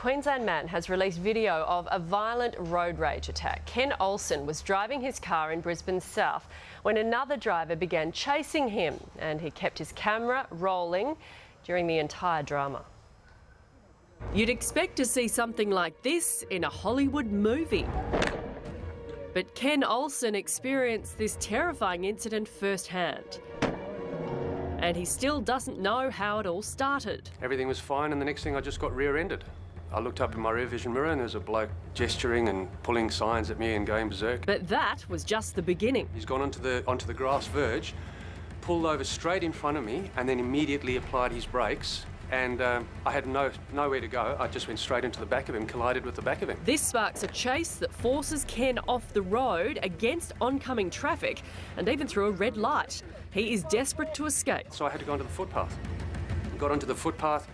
Queensland man has released video of a violent road rage attack. Ken Olsen was driving his car in Brisbane's south when another driver began chasing him, and he kept his camera rolling during the entire drama. You'd expect to see something like this in a Hollywood movie. But Ken Olsen experienced this terrifying incident firsthand. And he still doesn't know how it all started. Everything was fine, and the next thing I just got rear-ended. I looked up in my rear vision mirror and there was a bloke gesturing and pulling signs at me and going berserk. But that was just the beginning. He's gone onto the grass verge, pulled over straight in front of me, and then immediately applied his brakes. And I had nowhere to go. I just went straight into the back of him, collided with the back of him. This sparks a chase that forces Ken off the road against oncoming traffic and even through a red light. He is desperate to escape. So I had to go onto the footpath. Got onto the footpath,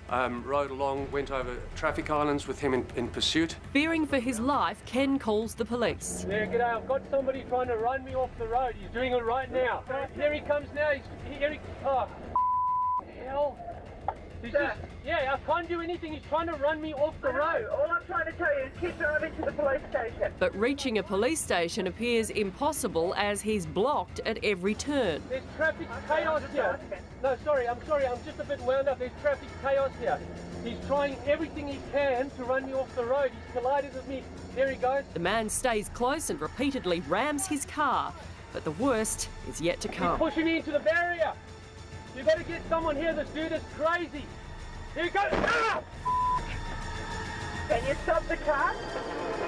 rode along, went over traffic islands with him in pursuit. Fearing for his life, Ken calls the police. Yeah, g'day, I've got somebody trying to run me off the road. He's doing it right now. Here he comes now. Oh, hell. Yeah, I can't do anything. He's trying to run me off the road. All I'm trying to tell you is keep driving to the police station. But reaching a police station appears impossible as he's blocked at every turn. There's traffic chaos here. No, I'm sorry, I'm just a bit wound up. There's traffic chaos here. He's trying everything he can to run me off the road. He's collided with me. There he goes. The man stays close and repeatedly rams his car. But the worst is yet to come. He's pushing me into the barrier. You've got to get someone here. This dude is crazy. Here he goes. Ah! Can you stop the car?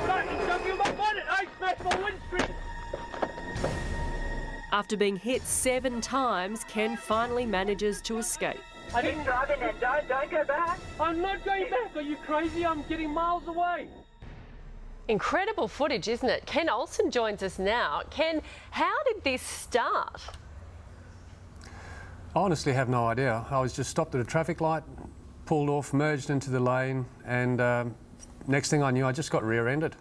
No, he's jumping on my bonnet. I smashed my windscreen. After being hit 7 times, Ken finally manages to escape. Keep driving and don't go back. I'm not going back. Are you crazy? I'm getting miles away. Incredible footage, isn't it? Ken Olsen joins us now. Ken, how did this start? I honestly have no idea. I was just stopped at a traffic light, pulled off, merged into the lane, and next thing I knew, I just got rear-ended.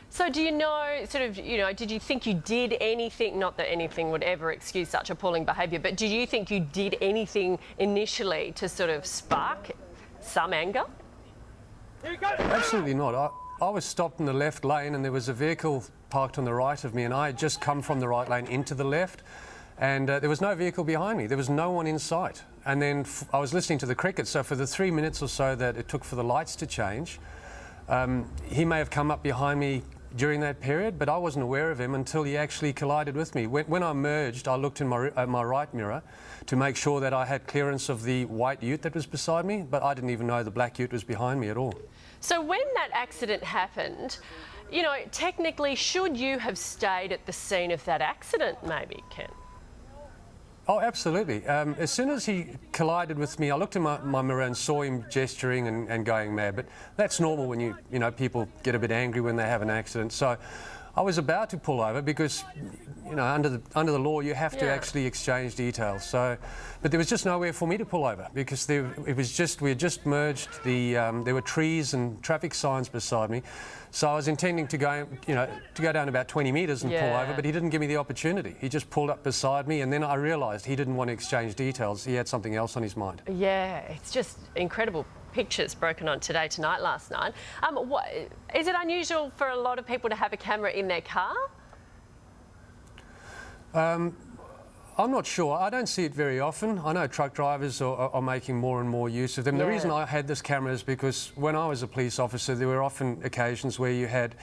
So do you know, did you think you did anything, not that anything would ever excuse such appalling behaviour, but did you think you did anything initially to sort of spark some anger? Here you go. Absolutely not. I was stopped in the left lane and there was a vehicle parked on the right of me, and I had just come from the right lane into the left, and there was no vehicle behind me. There was no one in sight. And then I was listening to the cricket, so for the 3 minutes or so that it took for the lights to change, he may have come up behind me during that period, but I wasn't aware of him until he actually collided with me. When I merged, I looked in my right mirror to make sure that I had clearance of the white ute that was beside me, but I didn't even know the black ute was behind me at all. So when that accident happened, technically, should you have stayed at the scene of that accident, maybe, Ken? Oh, absolutely. As soon as he collided with me, I looked in my mirror and saw him gesturing and going mad. But that's normal when people get a bit angry when they have an accident. So I was about to pull over because, under the law, you have to actually exchange details. So, but there was just nowhere for me to pull over because we had just merged. There were trees and traffic signs beside me. So I was intending to go down about 20 metres and pull over, but he didn't give me the opportunity. He just pulled up beside me, and then I realised he didn't want to exchange details. He had something else on his mind. Yeah, it's just incredible pictures broken on Today Tonight last night. Is it unusual for a lot of people to have a camera in their car? I'm not sure. I don't see it very often. I know truck drivers are making more and more use of them. The reason I had this camera is because when I was a police officer, there were often occasions where you had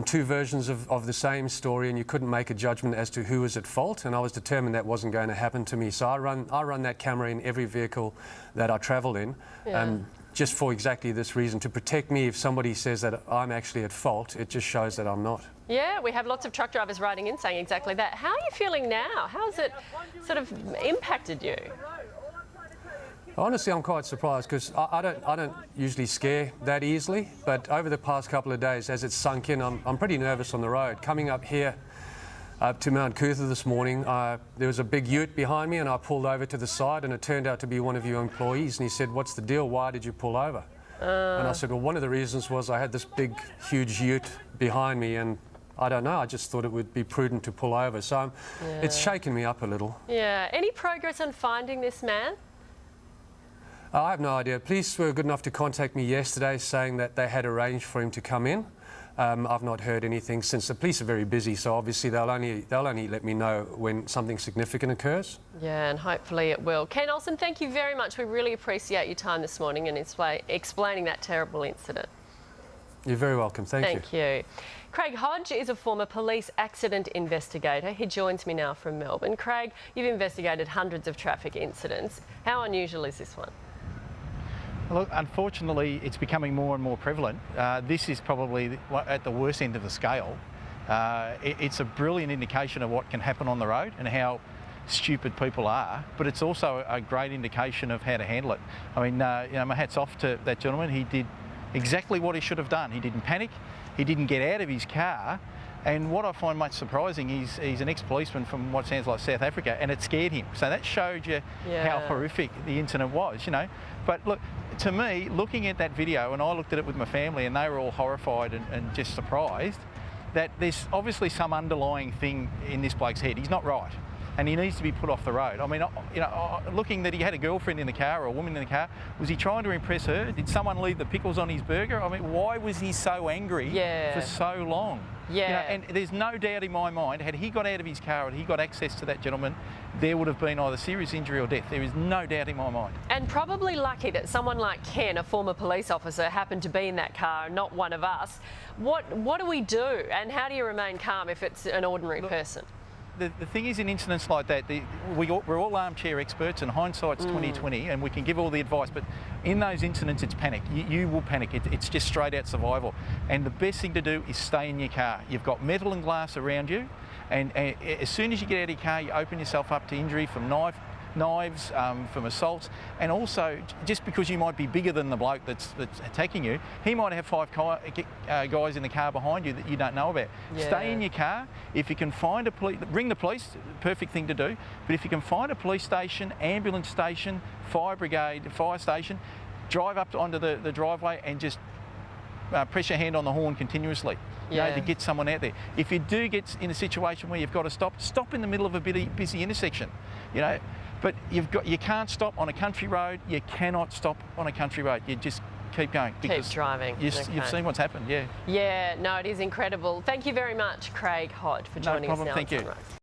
2 versions of the same story and you couldn't make a judgment as to who was at fault, and I was determined that wasn't going to happen to me. So I run that camera in every vehicle that I travel in, just for exactly this reason, to protect me. If somebody says that I'm actually at fault, it just shows that I'm not. Yeah, we have lots of truck drivers writing in saying exactly that. How are you feeling now? How's it sort of impacted you? Honestly, I'm quite surprised because I don't usually scare that easily, but over the past couple of days, as it's sunk in, I'm pretty nervous on the road. Coming up here to Mount Cootha this morning, there was a big ute behind me and I pulled over to the side, and it turned out to be one of your employees, and he said, "What's the deal? Why did you pull over?" And I said, well, one of the reasons was I had this big, huge ute behind me, and I don't know, I just thought it would be prudent to pull over. So it's shaken me up a little. Yeah. Any progress on finding this man? I have no idea. Police were good enough to contact me yesterday saying that they had arranged for him to come in. I've not heard anything since. The police are very busy, so obviously they'll only let me know when something significant occurs. Yeah, and hopefully it will. Ken Olsen, thank you very much. We really appreciate your time this morning and explaining that terrible incident. You're very welcome. Thank you. Craig Hodge is a former police accident investigator. He joins me now from Melbourne. Craig, you've investigated hundreds of traffic incidents. How unusual is this one? Look, unfortunately, it's becoming more and more prevalent. This is probably at the worst end of the scale. It's a brilliant indication of what can happen on the road and how stupid people are, but it's also a great indication of how to handle it. I mean, my hat's off to that gentleman. He did exactly what he should have done. He didn't panic. He didn't get out of his car. And what I find most surprising, he's an ex-policeman from what sounds like South Africa, and it scared him. So that showed you how horrific the incident was, you know. But look, to me, looking at that video, and I looked at it with my family, and they were all horrified and just surprised that there's obviously some underlying thing in this bloke's head. He's not right, and he needs to be put off the road. I mean, you know, looking that he had a girlfriend in the car or a woman in the car, was he trying to impress her? Did someone leave the pickles on his burger? I mean, why was he so angry for so long? Yeah. You know, and there's no doubt in my mind, had he got out of his car and he got access to that gentleman, there would have been either serious injury or death. There is no doubt in my mind. And probably lucky that someone like Ken, a former police officer, happened to be in that car and not one of us. What do we do, and how do you remain calm if it's an ordinary person? The thing is, in incidents like that, we're all armchair experts, and hindsight's 20/20, and we can give all the advice. But in those incidents, it's panic. You will panic. It's just straight out survival. And the best thing to do is stay in your car. You've got metal and glass around you, and as soon as you get out of your car, you open yourself up to injury from knives, from assaults, and also just because you might be bigger than the bloke that's attacking you, he might have 5 guys in the car behind you that you don't know about. Stay in your car. If you can find ring the police, perfect thing to do. But if you can find a police station, ambulance station, fire brigade, fire station, drive up onto the driveway and just press your hand on the horn continuously, you know, to get someone out there. If you do get in a situation where you've got to stop in the middle of a busy intersection, you know. But you can't stop on a country road. You cannot stop on a country road. You just keep going. Keep driving. You've seen what's happened, Yeah, no, it is incredible. Thank you very much, Craig Hodge, for joining us now. No problem, thank you.